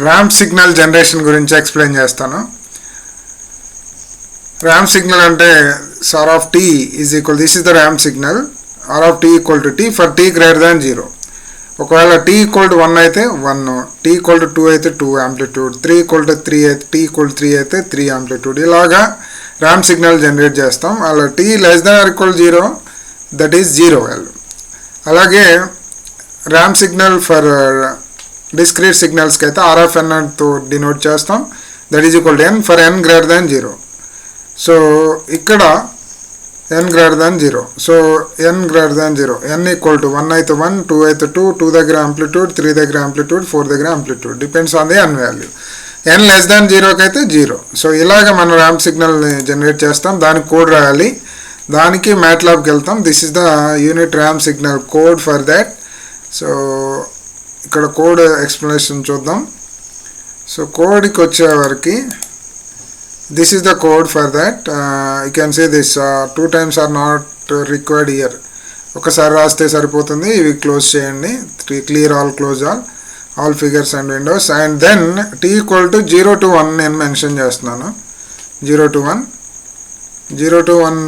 Ramp signal generation గురించి explain చేస్తాను. Ramp signal అంటే R of T is equal, this is the ramp signal, R of T equal to T for T greater than 0. ఒకవేళ tea equal to 1 అయితే 1, tea equal to 2 అయితే 2 amplitude, 3 equal to 3 అయితే, tea equal to 3 అయితే 3 amplitude. ఇలాగా ramp signal generate చేస్తాం. అలా T less than or equal 0, that is 0 value. అలాగే ramp signal for discrete సిగ్నల్స్కి అయితే ఆర్ ఆఫ్ ఎన్ తో డినోట్ చేస్తాం, that is equal to N for N greater than 0. So ఇక్కడ n greater than 0, so n greater than 0, n equal to 1 అయితే 1, 2 అయితే 2, 2 దగ్గర amplitude, 3 దగ్గర యాంప్లిట్యూడ్, 4 దగ్గర amplitude, depends on the n value. n less than 0కి అయితే 0. So ఇలాగ మనం ర్యాంప్ సిగ్నల్ని జనరేట్ చేస్తాం. దానికి కోడ్ రాయాలి, దానికి మ్యాట్లాబ్కి వెళ్తాం. This is the unit ramp signal code for that. So ఇక్కడ కోడ్ ఎక్స్ప్లెనేషన్ చూద్దాం. సో కోడ్కి వచ్చేవరకు this is the code for that. You can say this 2 times are not required here. ఒకసారి రాస్తే సరిపోతుంది. ఇవి క్లోజ్ చేయండి, clear all, close all figures and windows. And then t equal to 0 to 1 నేను mention చేస్తున్నాను. 0 to 1, 0 to 1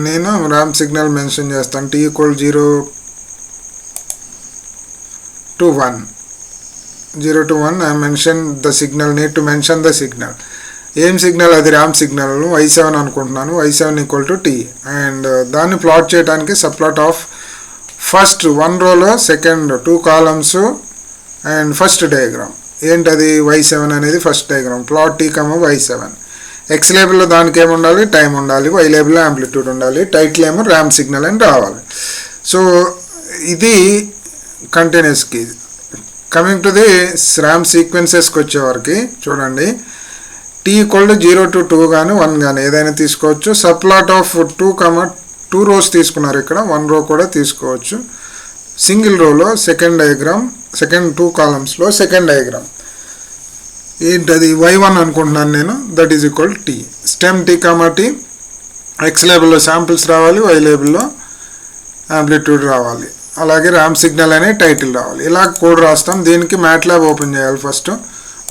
నేను ramp signal mention చేస్తాను. t equal 0 to 1, 0 to 1 I mention the signal, need to mention the signal. ఏం signal అది? Ramp signal y7 అనుకుంటున్నాను. y7 equal to t. And దాన్ని plot చేయడానికి subplot of first 1 రోలో second 2 columns and first diagram. ఏంటది? y7 అనేది first diagram. Plot t, y7. x లేబుల్లో దానికి ఏమి ఉండాలి? టైం ఉండాలి. y లేబుల్లో యాంప్లిట్యూడ్ ఉండాలి. టైటిల్ ఏమో ర్యాంప్ సిగ్నల్ అని రావాలి. సో ఇది కంటిన్యూస్కి. కమింగ్ టు ది ర్యాంప్ సీక్వెన్సెస్కి వచ్చేవారికి చూడండి, t ఈక్వల్ టు 0 to 2 కానీ 1 కానీ ఏదైనా తీసుకోవచ్చు. సబ్ప్లాట్ ఆఫ్ 2 రోస్ తీసుకున్నారు, ఇక్కడ 1 రో కూడా తీసుకోవచ్చు. సింగిల్ రోలో సెకండ్ డయాగ్రామ్, సెకండ్ 2 కాలమ్స్లో సెకండ్ డయాగ్రామ్. ఏంటది? y1 అనుకుంటున్నాను నేను, that is equal t. Stem t, t. x లేబుల్లో శాంపిల్స్ రావాలి, y లేబుల్లో యాంప్లిట్యూడ్ రావాలి. అలాగే ర్యాంప్ సిగ్నల్ అనే టైటిల్ రావాలి. ఇలా కోడ్ రాస్తాం. దీనికి మ్యాట్లాబ్ ఓపెన్ చేయాలి. ఫస్ట్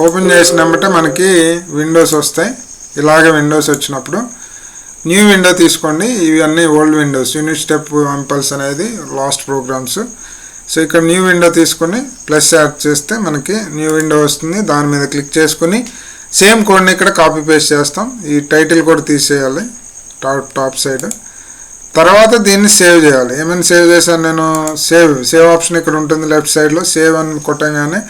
ఓపెన్ చేసినప్పుడు మనకి విండోస్ వస్తాయి. ఇలాగే విండోస్ వచ్చినప్పుడు న్యూ విండో తీసుకోండి. ఇవన్నీ old Windows. Unit step impulse అనేది లాస్ట్ ప్రోగ్రామ్స్. సో ఇక్కడ న్యూ విండో తీసుకొని ప్లస్ యాడ్ చేస్తే మనకి న్యూ విండో వస్తుంది. దాని మీద క్లిక్ చేసుకుని సేమ్ కోడ్ని ఇక్కడ కాపీ పేస్ట్ చేస్తాం. ఈ టైటిల్ కూడా తీసేయాలి టాప్ సైడ్. తర్వాత దీన్ని సేవ్ చేయాలి. ఏమైనా సేవ్ చేశాను నేను? సేవ్ ఆప్షన్ ఇక్కడ ఉంటుంది లెఫ్ట్ సైడ్లో. సేవ్ అని కొట్టగానే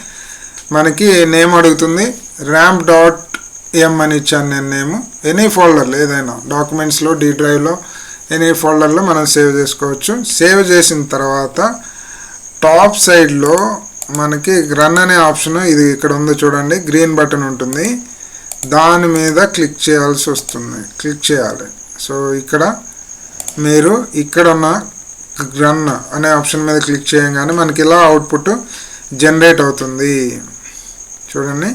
మనకి నేమ్ అడుగుతుంది. ర్యాంప్ డాట్ ఎం అని ఇచ్చాను నేను నేమ్. ఎనీ ఫోల్డర్లో ఏదైనా డాక్యుమెంట్స్లో, డి డ్రైవ్లో, ఎనీ ఫోల్డర్లో మనం సేవ్ చేసుకోవచ్చు. సేవ్ చేసిన తర్వాత టాప్ సైడ్లో మనకి రన్ అనే ఆప్షన్ ఇది ఇక్కడ ఉందో చూడండి, గ్రీన్ బటన్ ఉంటుంది. దాని మీద క్లిక్ చేయాల్సి వస్తుంది, క్లిక్ చేయాలి. సో ఇక్కడ మీరు ఇక్కడ ఉన్న రన్ అనే ఆప్షన్ మీద క్లిక్ చేయగానే మనకి ఇలా అవుట్పుట్ జనరేట్ అవుతుంది. చూడండి,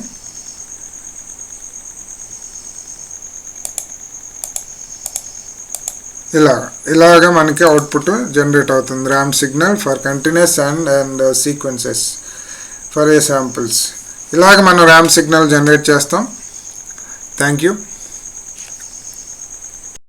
ఇలాగా మనకి అవుట్పుట్ జనరేట్ అవుతుంది. Ramp signal for continuous and sequences for a samples. ఇలాగ మనం ర్యాంప్ సిగ్నల్ జనరేట్ చేస్తాం. Thank you.